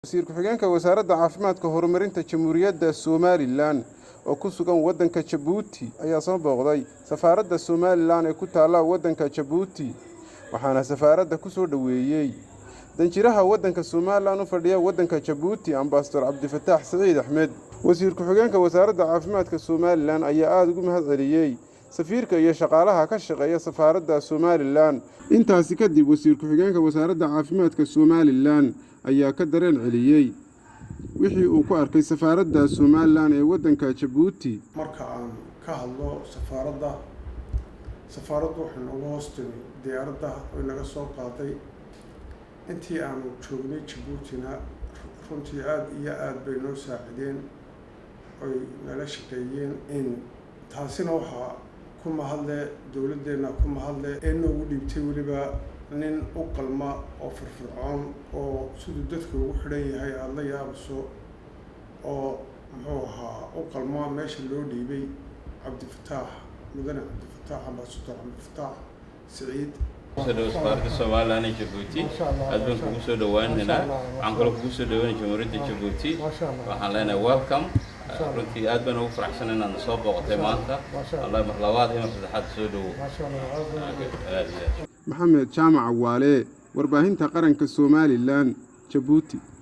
wasiir ku-xigeenka wasaaradda caafimaadka horumarinta jamhuuriyadda Somaliland oo ku sugan waddanka Djibouti ayaa soo booqday safaaradda Somaliland ee ku taala waddanka Djibouti waxaana safaaradda ku soo dhaweeyay danjiraha waddanka Somaliland u fadhiya waddanka Djibouti Ambassador Cabdifataax Saciid Axmed wasiir ku-xigeenka wasaaradda caafimaadka Somaliland ayaa aad ugu mahadceliyay safiirka iyo shaqaalaha ka shaqeeya safaaradda Somaliland intaasi kadib wasiir ku-xigeenka wasaaradda caafimaadka Somaliland ayaa ka dareen celiyay wixii uu ku arkay safaaradda Somaliland ee waddanka Djibouti marka aan ka hadlo safaaraddu waxay noogu hoostay diyaaradda oo naga soo qaaday intii aan joognay Djiboutina runtii aad bay noo saacideen oo nala shaqeeyeen in taasina waxa ku mahadle dawladdeena ku mahadle in ugu dhibtay waliba nin u qalma oo firfircoon oo sidoo dadka ugu xidhan yahay aad la yaabiso oo muxuu ahaa u qalma meesha loo dhiibay Cabdifataax mudane Cabdifataax Ambassador Cabdifataax Saciid سفارة الصومال أنا جيبوتي أدبن كوسو دوان هنا عن كل كوسو دوان جمهورية جيبوتي وحنا ويلكم runtii aad baan ugu faraxsan inaan soo booqatay maanta Allah marlabaad inaan fasaxad soo dhawo Maxamed Jaamac Waale warbaahinta qaranka Somaliland Djibouti